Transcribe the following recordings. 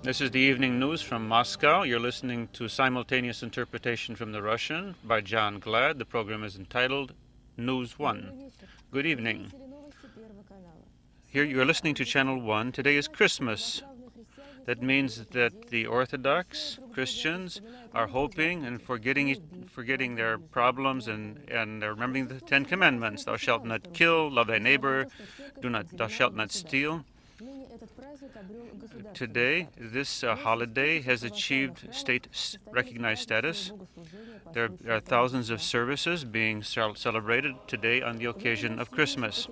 This is the evening news from Moscow. You're listening to simultaneous interpretation from the Russian by John Glad. The program is entitled News 1. Good evening. Here you are listening to Channel 1. Today is Christmas. That means that the Orthodox Christians are hoping and forgetting their problems and they're remembering the 10 Commandments. Thou shalt not kill, love thy neighbor, thou shalt not steal. Today, this holiday has achieved state-recognized status. There are thousands of services being celebrated today on the occasion of Christmas.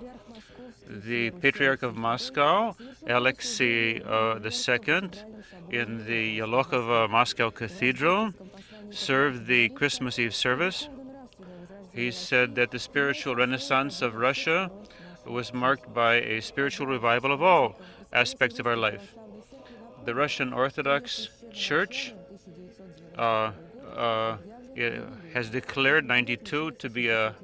The Patriarch of Moscow, Alexei II, in the Yolokhova Moscow Cathedral, served the Christmas Eve service. He said that the spiritual renaissance of Russia was marked by a spiritual revival of all aspects of our life. The Russian Orthodox Church has declared 92 to be a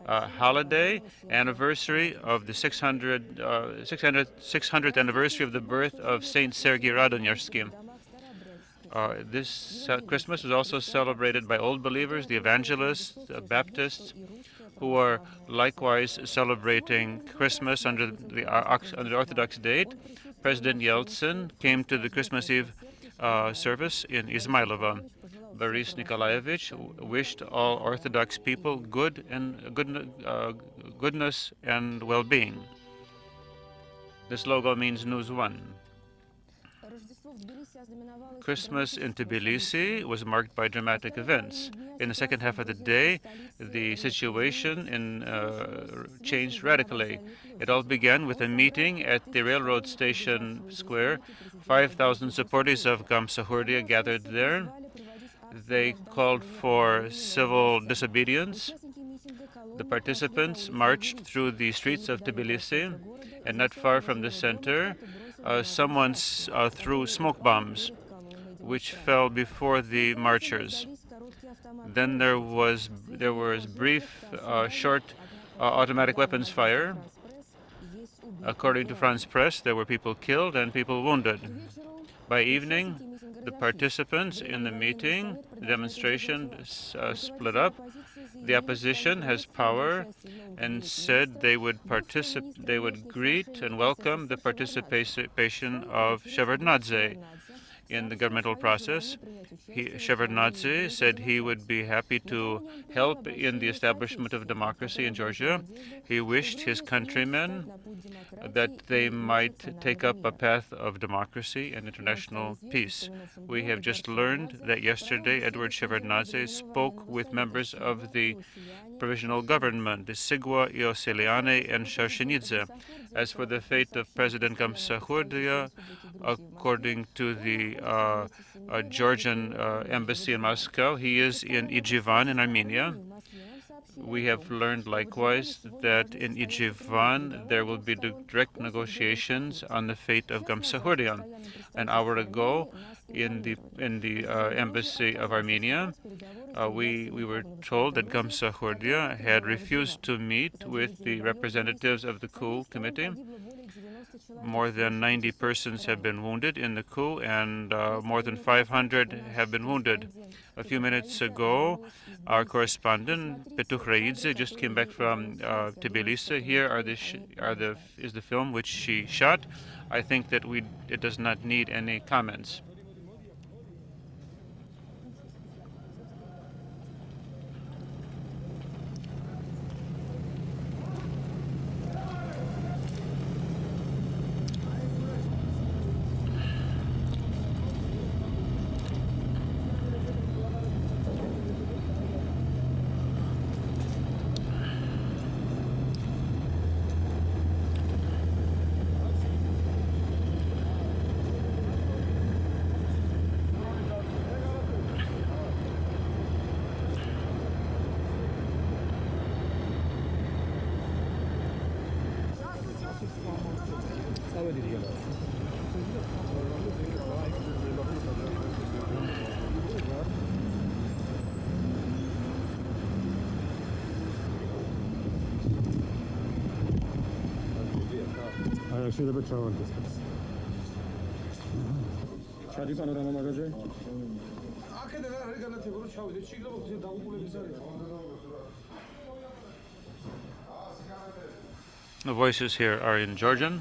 holiday anniversary of the 600th anniversary of the birth of Saint Sergei Radonежский. This Christmas was also celebrated by Old Believers, the Evangelists, the Baptists, who are likewise celebrating Christmas under the Orthodox date. President Yeltsin came to the Christmas Eve service in Izmailova. Boris Nikolaevich wished all Orthodox people goodness and well-being. This logo means News 1. Christmas in Tbilisi was marked by dramatic events. In the second half of the day, the situation changed radically. It all began with a meeting at the railroad station square. 5,000 supporters of Gamsahurdia gathered there. They called for civil disobedience. The participants marched through the streets of Tbilisi, and not far from the center, someone threw smoke bombs, which fell before the marchers. Then there was brief, short automatic weapons fire. According to France Press, there were people killed and people wounded. By evening, the participants in the meeting, the demonstration split up. The opposition has power and said they would greet and welcome the participation of Shevardnadze in the governmental process. Shevardnadze said he would be happy to help in the establishment of democracy in Georgia. He wished his countrymen that they might take up a path of democracy and international peace. We have just learned that yesterday Edward Shevardnadze spoke with members of the provisional government, the Sigwa, Ioseliane, and Shashinidze. As for the fate of President Gamsahurdia, according to the Georgian embassy in Moscow, he is in Ijevan in Armenia. We have learned likewise that in Ijevan there will be direct negotiations on the fate of Gamsahurdia. An hour ago, in the embassy of Armenia, we were told that Gamsahurdia had refused to meet with the representatives of the coup committee. More than 90 persons have been wounded in the coup, and more than 500 have been wounded. A few minutes ago, our correspondent Petuch Raidze just came back from Tbilisi. Here is the film which she shot. I think that it does not need any comments. The voices here are in Georgian.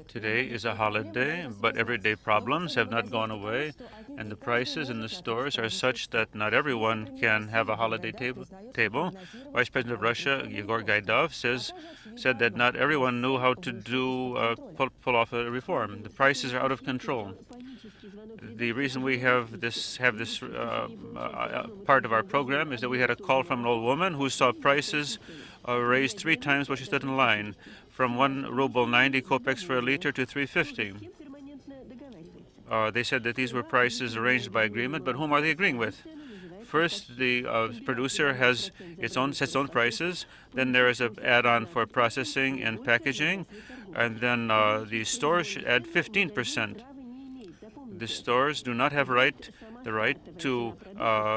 Today is a holiday, but everyday problems have not gone away, and the prices in the stores are such that not everyone can have a holiday table. Vice President of Russia, Yegor Gaidov, said that not everyone knew how to pull off a reform. The prices are out of control. The reason we have this part of our program is that we had a call from an old woman who saw prices raised 3 times what she stood in line, from 1 ruble 90 kopecks for a liter to 350. They said that these were prices arranged by agreement, but whom are they agreeing with? First, the producer has sets its own prices. Then there is an add-on for processing and packaging, and then the stores should add 15%. The stores do not have the right to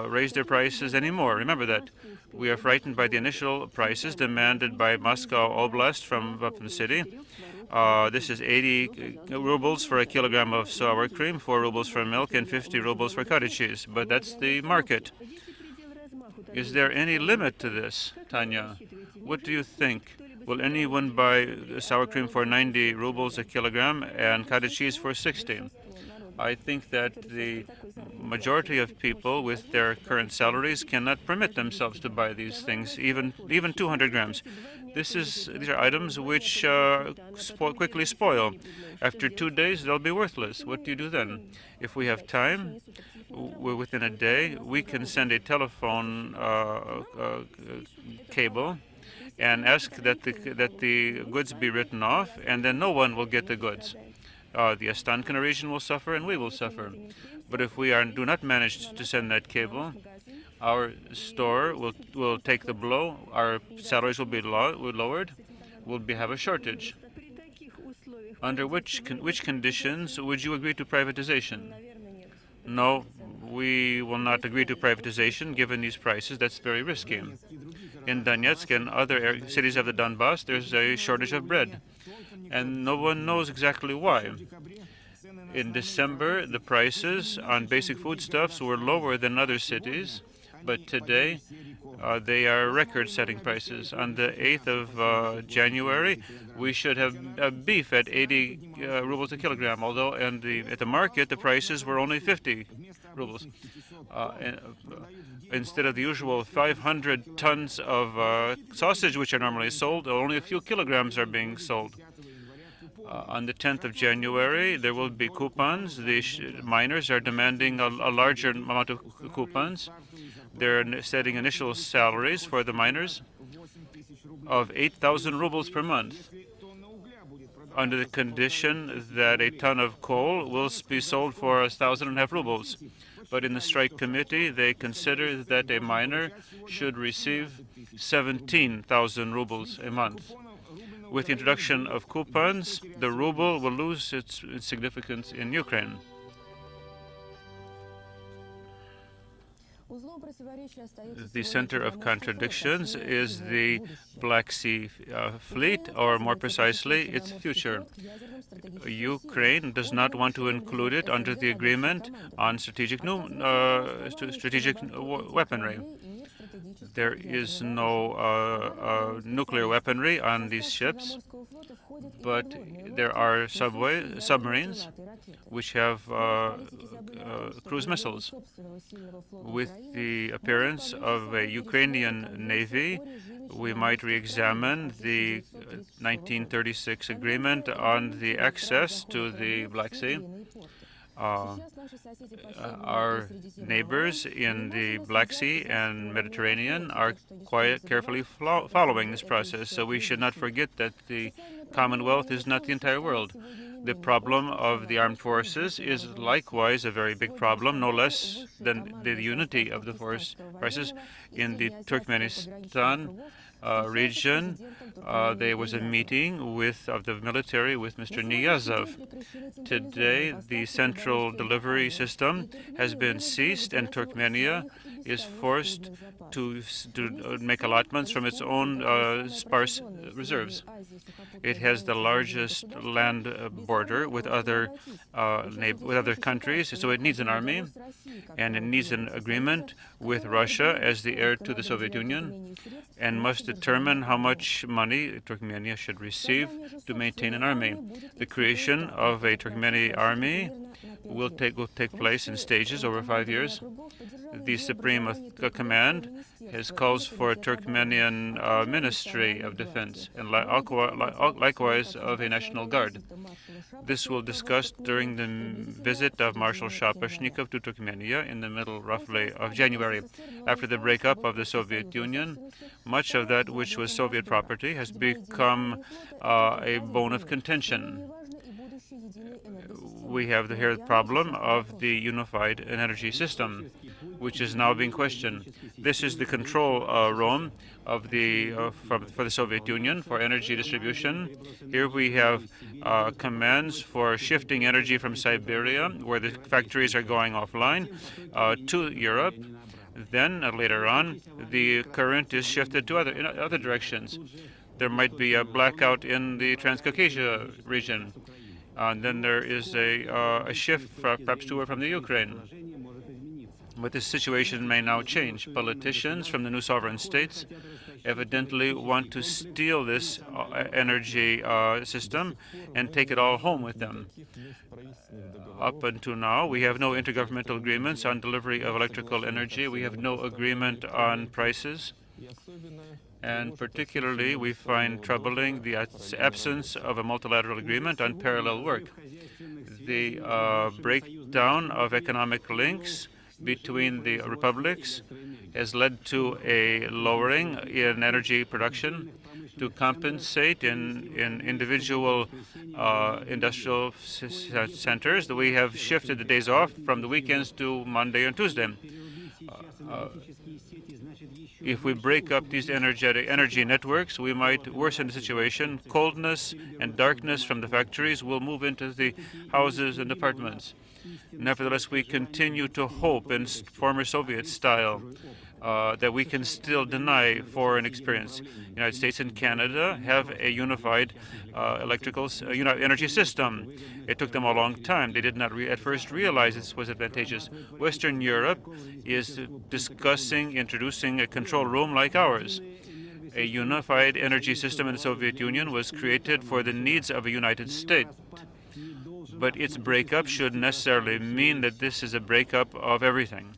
raise their prices anymore. Remember that. We are frightened by the initial prices demanded by Moscow Oblast from the city. This is 80 rubles for a kilogram of sour cream, 4 rubles for milk, and 50 rubles for cottage cheese. But that's the market. Is there any limit to this, Tanya? What do you think? Will anyone buy sour cream for 90 rubles a kilogram and cottage cheese for 60? I think that the majority of people with their current salaries cannot permit themselves to buy these things, even 200 grams. These are items which quickly spoil. After 2 days, they'll be worthless. What do you do then? If we have time, within a day, we can send a telephone cable and ask that the goods be written off, and then no one will get the goods. The Ostankino region will suffer, and we will suffer. But if we do not manage to send that cable, our store will take the blow. Our salaries will be lowered. We'll have a shortage. Under which conditions would you agree to privatization? No, we will not agree to privatization given these prices. That's very risky. In Donetsk and other cities of the Donbass, there's a shortage of bread, and no one knows exactly why. In December, the prices on basic foodstuffs were lower than other cities, but today they are record-setting prices. On the 8th of January, we should have beef at 80 rubles a kilogram, although at the market the prices were only 50 rubles. Instead of the usual 500 tons of sausage which are normally sold, only a few kilograms are being sold. On the 10th of January, there will be coupons. The miners are demanding a larger amount of coupons. They're setting initial salaries for the miners of 8,000 rubles per month, under the condition that a ton of coal will be sold for 1,500 rubles. But in the strike committee, they consider that a miner should receive 17,000 rubles a month. With the introduction of coupons, the ruble will lose its significance in Ukraine. The center of contradictions is the Black Sea fleet, or more precisely, its future. Ukraine does not want to include it under the agreement on strategic weaponry. There is no nuclear weaponry on these ships, but there are submarines which have cruise missiles. With the appearance of a Ukrainian navy, we might re-examine the 1936 agreement on the access to the Black Sea. Our neighbors in the Black Sea and Mediterranean are quite carefully following this process, so we should not forget that the Commonwealth is not the entire world. The problem of the armed forces is likewise a very big problem, no less than the unity of the forces. In the Turkmenistan region, there was a meeting of the military with Mr. Niyazov. Today, the central delivery system has been ceased, and Turkmenia is forced to make allotments from its own sparse reserves. It has the largest land border with other countries, so it needs an army, and it needs an agreement with Russia as the heir to the Soviet Union, and must determine how much money Turkmenia should receive to maintain an army. The creation of a Turkmeni army will take place in stages over 5 years. The Supreme Command calls for a Turkmenian Ministry of Defense, and likewise of a National Guard. This will discuss during the visit of Marshal Shapashnikov to Turkmenia in the middle, roughly, of January. After the breakup of the Soviet Union, much of that which was Soviet property has become a bone of contention. We have here the problem of the unified energy system, which is now being questioned. This is the control room of for the Soviet Union for energy distribution. Here we have commands for shifting energy from Siberia, where the factories are going offline, to Europe. Then later on, the current is shifted to other directions. There might be a blackout in the Transcaucasia region. And then there is a shift, perhaps to or from the Ukraine. But this situation may now change. Politicians from the new sovereign states evidently want to steal this energy system and take it all home with them. Up until now, we have no intergovernmental agreements on delivery of electrical energy. We have no agreement on prices. And particularly, we find troubling the absence of a multilateral agreement on parallel work. The breakdown of economic links between the republics has led to a lowering in energy production to compensate in individual industrial centers. That we have shifted the days off from the weekends to Monday and Tuesday. If we break up these energy networks, we might worsen the situation. Coldness and darkness from the factories will move into the houses and apartments. Nevertheless, we continue to hope in former Soviet style that we can still deny foreign experience. The United States and Canada have a unified energy system. It took them a long time. They did not at first realize this was advantageous. Western Europe is discussing introducing a control room like ours. A unified energy system in the Soviet Union was created for the needs of a United States. But its breakup should necessarily mean that this is a breakup of everything.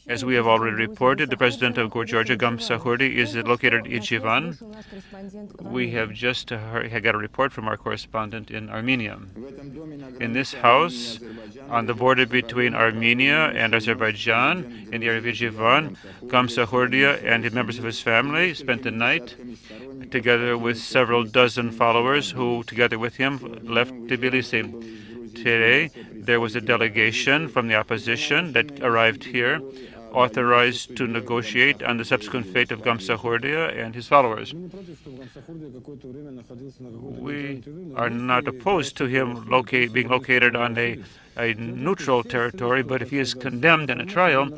As we have already reported, the president of Georgia, Gamsahurdi, is located in Ijevan. We have just got a report from our correspondent in Armenia. In this house, on the border between Armenia and Azerbaijan, in the area of Ijevan, Gamsahurdi and the members of his family spent the night together with several dozen followers who, together with him, left Tbilisi. Today, there was a delegation from the opposition that arrived here, authorized to negotiate on the subsequent fate of Gamsahurdi and his followers. We are not opposed to him being located on a neutral territory, but if he is condemned in a trial,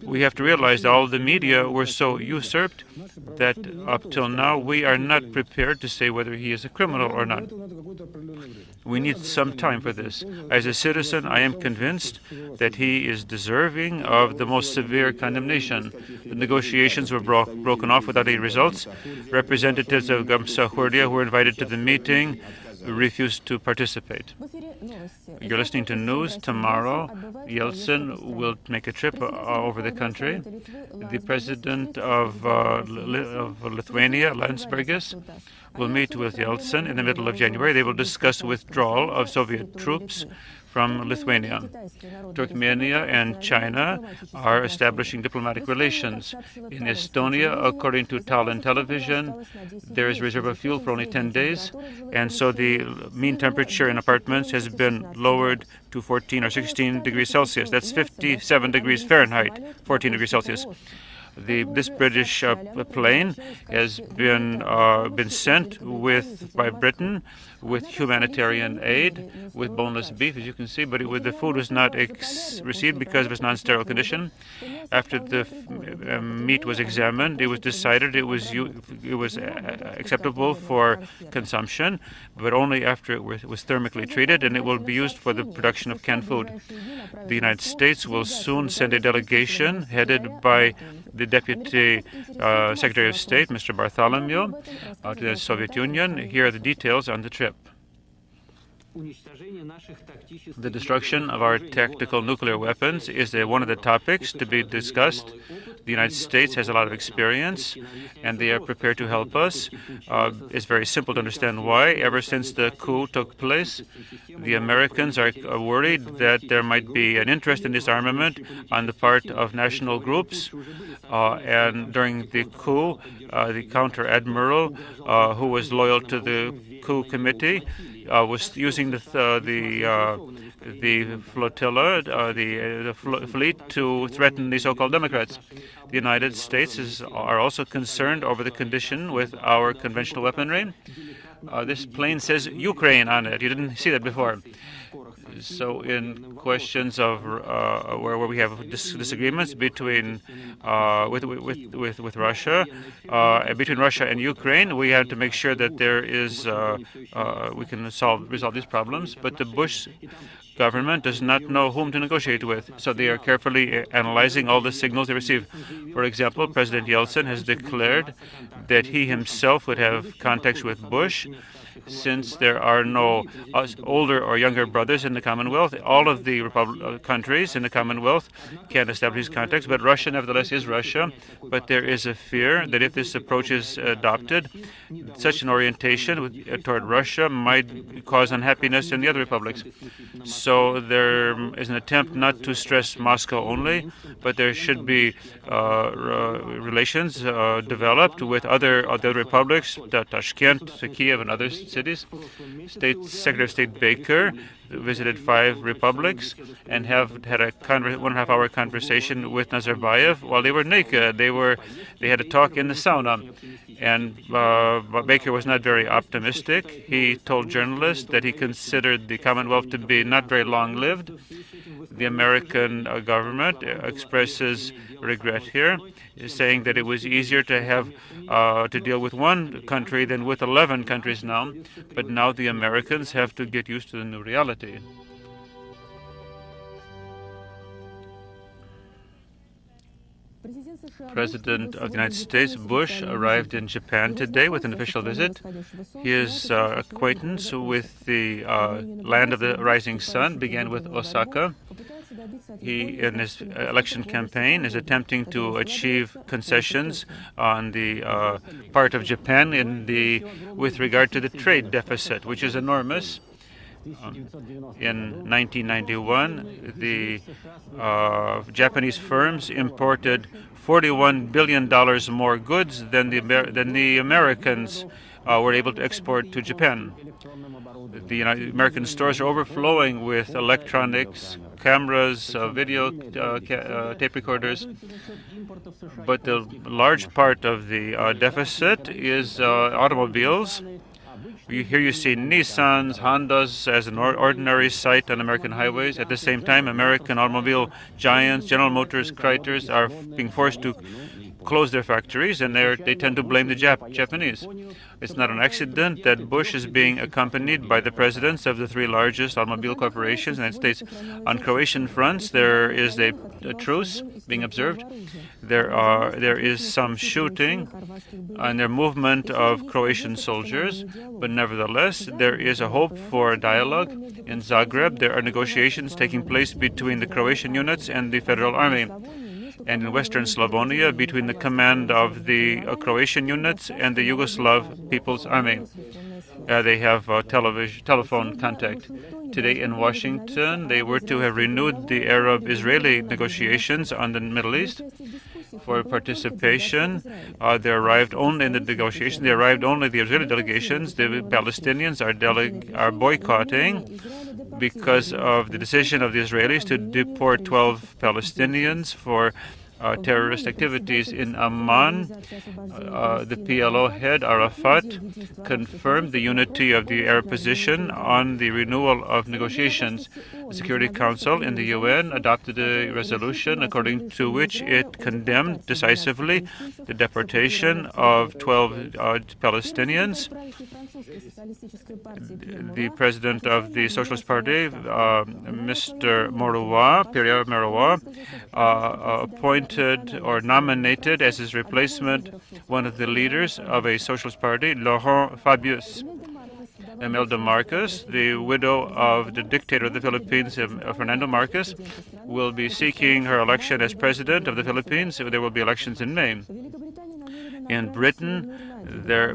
we have to realize that all the media were so usurped that up till now we are not prepared to say whether he is a criminal or not. We need some time for this. As a citizen, I am convinced that he is deserving of the most severe condemnation. The negotiations were broken off without any results. Representatives of Gamsahurdi who were invited to the meeting refused to participate. You're listening to news. Tomorrow, Yeltsin will make a trip over the country. The president of Lithuania, Landsbergis, will meet with Yeltsin in the middle of January. They will discuss withdrawal of Soviet troops from Lithuania. Turkmenia and China are establishing diplomatic relations. In Estonia, according to Tallinn television, there is reserve of fuel for only 10 days, and so the mean temperature in apartments has been lowered to 14 or 16 degrees Celsius. That's 57 degrees Fahrenheit, 14 degrees Celsius. This British plane has been sent by Britain with humanitarian aid, with boneless beef, as you can see, but the food was not received because of its non-sterile condition. After the meat was examined, it was decided it was acceptable for consumption, but only after it was thermically treated, and it will be used for the production of canned food. The United States will soon send a delegation headed by the Deputy Secretary of State, Mr. Bartholomew, to the Soviet Union. Here are the details on the trip. The destruction of our tactical nuclear weapons is one of the topics to be discussed. The United States has a lot of experience, and they are prepared to help us. It's very simple to understand why. Ever since the coup took place, the Americans are worried that there might be an interest in disarmament on the part of national groups. And during the coup, the counter-admiral, who was loyal to the coup committee, was using the flotilla, the fleet, to threaten the so-called Democrats. The United States are also concerned over the condition with our conventional weaponry. This plane says Ukraine on it. You didn't see that before. So in questions of where we have disagreements between with Russia, between Russia and Ukraine, we have to make sure that there is we can resolve these problems. But the Bush government does not know whom to negotiate with, so they are carefully analyzing all the signals they receive. For example, President Yeltsin has declared that he himself would have contacts with Bush. Since there are no older or younger brothers in the Commonwealth, all of the countries in the Commonwealth can establish these contacts, but Russia nevertheless is Russia. But there is a fear that if this approach is adopted, such an orientation toward Russia might cause unhappiness in the other republics. So there is an attempt not to stress Moscow only, but there should be relations developed with other republics, Tashkent, Kiev, and other cities. Secretary of State Baker visited 5 republics and had a 1.5-hour conversation with Nazarbayev while they were naked. They had a talk in the sauna. And Baker was not very optimistic. He told journalists that he considered the Commonwealth to be not very long-lived. The American government expresses regret here, saying that it was easier to have to deal with one country than with 11 countries now. But now the Americans have to get used to the new reality. President of the United States, Bush, arrived in Japan today with an official visit. His acquaintance with the land of the rising sun began with Osaka. He, in his election campaign, is attempting to achieve concessions on the part of Japan with regard to the trade deficit, which is enormous. In 1991, the Japanese firms imported $41 billion more goods than the Americans were able to export to Japan. The American stores are overflowing with electronics, cameras, video tape recorders, but the large part of the deficit is automobiles. Here you see Nissans, Hondas as an ordinary sight on American highways. At the same time, American automobile giants, General Motors, Chrysler, are being forced to close their factories, and they tend to blame the Japanese. It's not an accident that Bush is being accompanied by the presidents of the 3 largest automobile corporations in the United States. On Croatian fronts, there is a truce being observed. There is some shooting and their movement of Croatian soldiers, but nevertheless, there is a hope for a dialogue. In Zagreb, there are negotiations taking place between the Croatian units and the Federal Army. and in Western Slavonia between the command of the Croatian units and the Yugoslav People's Army. They have telephone contact. Today in Washington, they were to have renewed the Arab-Israeli negotiations on the Middle East. For participation, they arrived only in the negotiations. They arrived only the Israeli delegations. The Palestinians are boycotting because of the decision of the Israelis to deport 12 Palestinians for terrorist activities in Amman. The PLO head, Arafat, confirmed the unity of the Arab position on the renewal of negotiations. The Security Council in the UN adopted a resolution according to which it condemned decisively the deportation of 12 Palestinians. The president of the Socialist Party, Mr. Moroua, Pierre Moroua, appointed or nominated as his replacement one of the leaders of a Socialist Party, Laurent Fabius. Imelda Marcos, the widow of the dictator of the Philippines, Fernando Marcos, will be seeking her election as president of the Philippines. There will be elections in May. In Britain,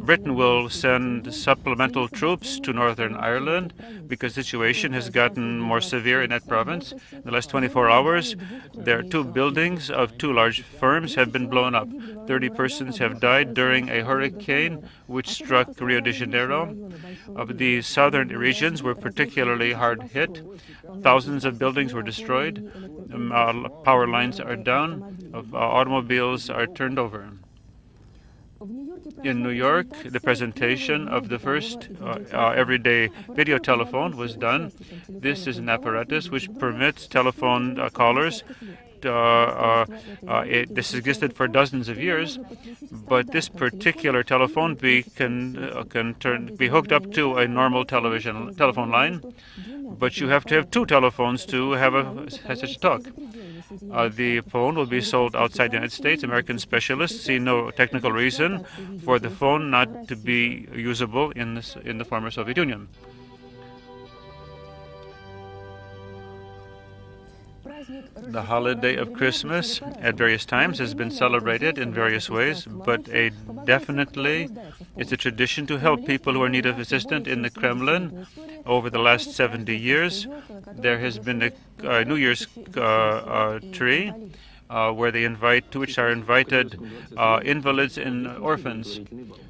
Britain will send supplemental troops to Northern Ireland because the situation has gotten more severe in that province. In the last 24 hours, there are 2 buildings of 2 large firms have been blown up. 30 persons have died during a hurricane which struck Rio de Janeiro. The southern regions were particularly hard hit. Thousands of buildings were destroyed. Power lines are down. Automobiles are turned over. In New York, the presentation of the first everyday video telephone was done. This is an apparatus which permits telephone callers. This existed for dozens of years, but this particular telephone can be hooked up to a normal telephone line, but you have to have 2 telephones to have such a talk. The phone will be sold outside the United States. American specialists see no technical reason for the phone not to be usable in the former Soviet Union. The holiday of Christmas at various times has been celebrated in various ways, but definitely it's a tradition to help people who are in need of assistance in the Kremlin. Over the last 70 years, there has been a New Year's tree to which are invited invalids and orphans.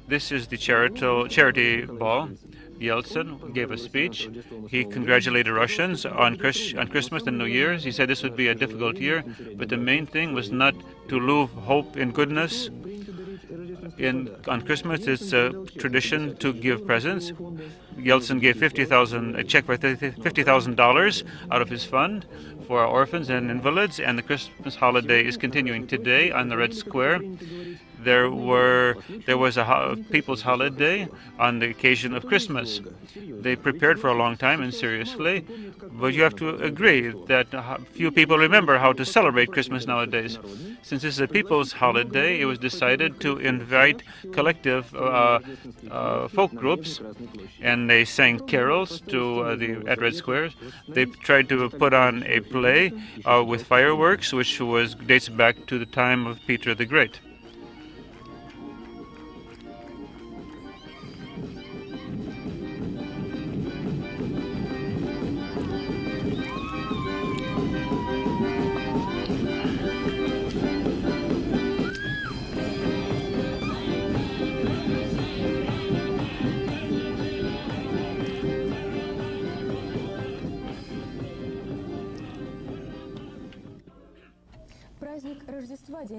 This is the charity ball. Yeltsin gave a speech. He congratulated Russians on Christmas and New Year's. He said this would be a difficult year, but the main thing was not to lose hope in goodness. On Christmas, it's a tradition to give presents. Yeltsin gave a check for $50,000 out of his fund for orphans and invalids, and the Christmas holiday is continuing today on the Red Square. There was a people's holiday on the occasion of Christmas. They prepared for a long time and seriously, but you have to agree that few people remember how to celebrate Christmas nowadays. Since this is a people's holiday, it was decided to invite collective folk groups, and they sang carols at Red Square. They tried to put on a play with fireworks, which dates back to the time of Peter the Great.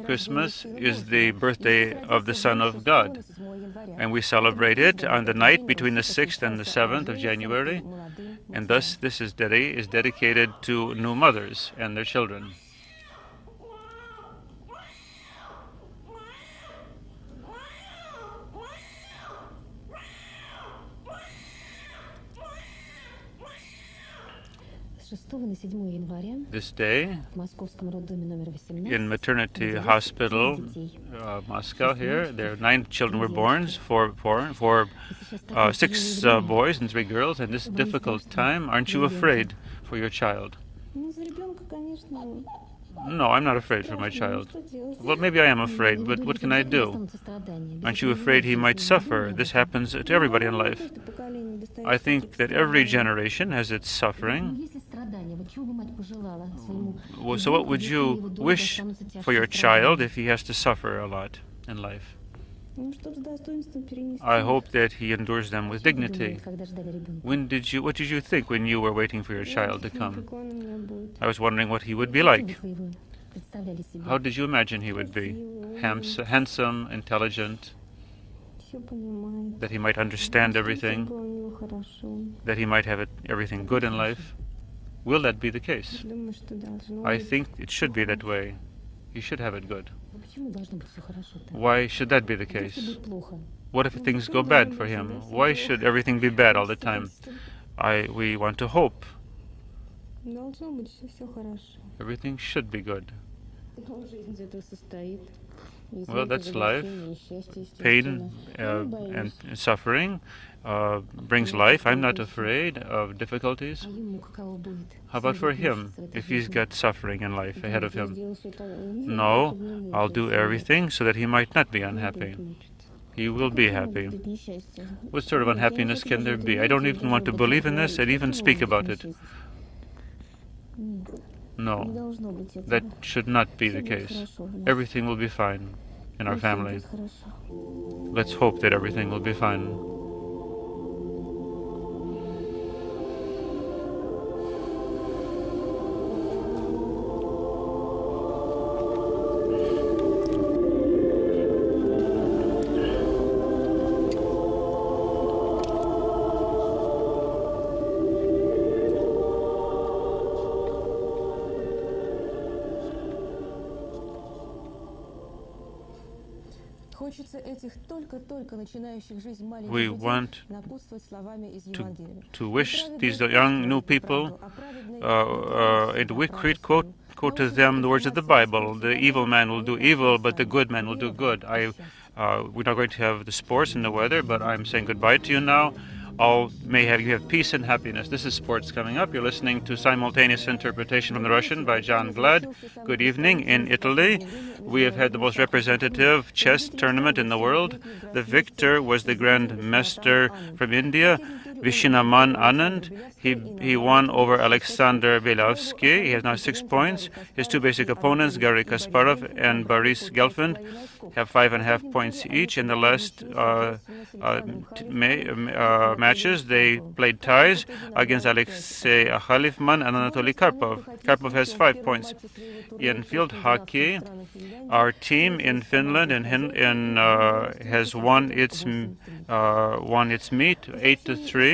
Christmas is the birthday of the Son of God, and we celebrate it on the night between the 6th and the 7th of January, and thus this is dedicated to new mothers and their children. This day, in maternity hospital, Moscow here, there are 9 children were born, 6 boys and 3 girls. In this difficult time, aren't you afraid for your child? No, I'm not afraid for my child. Well, maybe I am afraid, but what can I do? Aren't you afraid he might suffer? This happens to everybody in life. I think that every generation has its suffering. So what would you wish for your child if he has to suffer a lot in life? I hope that he endures them with dignity. What did you think when you were waiting for your child to come? I was wondering what he would be like. How did you imagine he would be? Handsome, intelligent, that he might understand everything, that he might have everything good in life? Will that be the case? I think it should be that way. He should have it good. Why should that be the case? What if things go bad for him? Why should everything be bad all the time? We want to hope. Everything should be good. Well, that's life. Pain and suffering brings life. I'm not afraid of difficulties. How about for him, if he's got suffering in life ahead of him? No, I'll do everything so that he might not be unhappy. He will be happy. What sort of unhappiness can there be? I don't even want to believe in this and even speak about it. No, that should not be the case. Everything will be fine in our family. Let's hope that everything will be fine. We want to wish these young new people, and we quote to them the words of the Bible: the evil man will do evil, but the good man will do good. We're not going to have the sports and the weather, but I'm saying goodbye to you now. You have peace and happiness. This is Sports coming up. You're listening to simultaneous interpretation from the Russian by John Glad. Good evening. In Italy, we have had the most representative chess tournament in the world. The victor was the Grand Master from India, Vishinaman Anand. He won over Alexander Belavsky. He has now 6 points. His two basic opponents, Garry Kasparov and Boris Gelfand, have 5.5 points each. In the last matches, they played ties against Alexei Khalifman and Anatoly Karpov. Karpov has 5 points. In field hockey, our team in Finland has won its meet 8-3.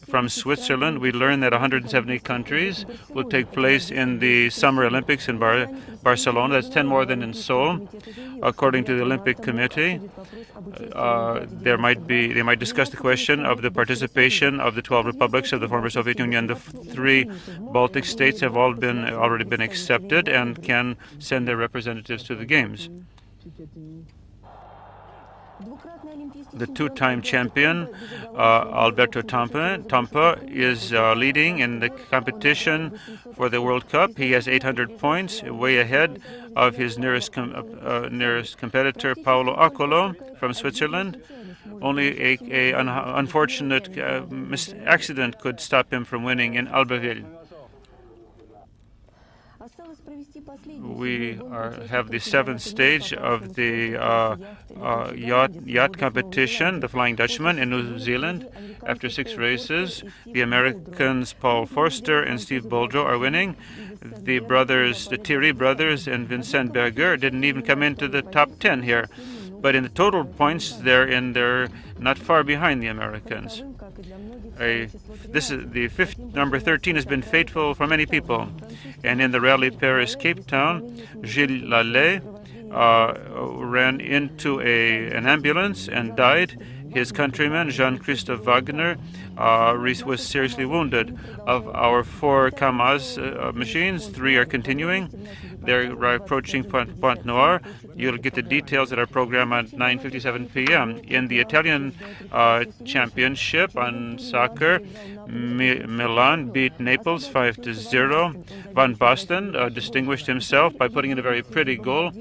From Switzerland, we learned that 170 countries will take place in the Summer Olympics in Barcelona. That's 10 more than in Seoul. According to the Olympic Committee, they might discuss the question of the participation of the 12 republics of the former Soviet Union. The 3 Baltic states have already been accepted and can send their representatives to the games. The two-time champion, Alberto Tampa, is leading in the competition for the World Cup. He has 800 points, way ahead of his nearest competitor, Paolo Accolo from Switzerland. Only an unfortunate accident could stop him from winning in Albertville. We have the 7th stage of the yacht competition, the Flying Dutchman in New Zealand. After 6 races, the Americans Paul Forster and Steve Boldreau are winning. The Thierry brothers and Vincent Berger didn't even come into the top 10 here. But in the total points, they're not far behind the Americans. Number 13 has been fateful for many people. And in the Rally Paris Cape Town, Gilles Lallet ran into an ambulance and died. His countryman, Jean-Christophe Wagner, was seriously wounded. Of our 4 KAMAZ machines, 3 are continuing. They're approaching Pointe Noire. You'll get the details at our program at 9:57 p.m. In the Italian championship on soccer, Milan beat Naples 5-0. Van Basten distinguished himself by putting in a very pretty goal.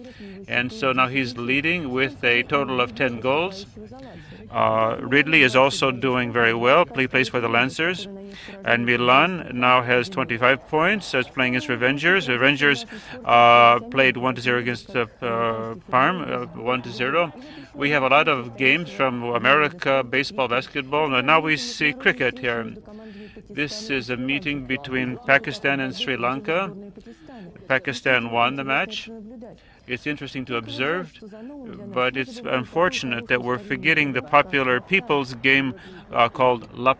And so now he's leading with a total of 10 goals. Ridley is also doing very well. He plays for the Lancers. And Milan now has 25 points. Is playing against Revengers. Revengers played 1-0 against Parm, 1-0. We have a lot of games from America, baseball, basketball. And now we see cricket here. This is a meeting between Pakistan and Sri Lanka. Pakistan won the match. It's interesting to observe, but it's unfortunate that we're forgetting the popular people's game called La.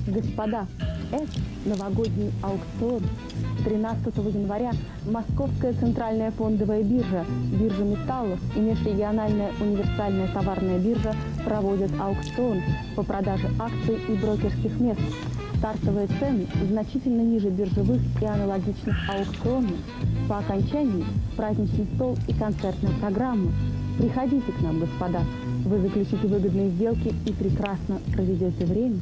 Господа, это новогодний аукцион. 13 января Московская центральная фондовая биржа, биржа металлов и межрегиональная универсальная товарная биржа проводят аукцион по продаже акций и брокерских мест. Стартовые цены значительно ниже биржевых и аналогичных аукционов. По окончании праздничный стол и концертная программа. Приходите к нам, господа. Вы заключите выгодные сделки и прекрасно проведете время.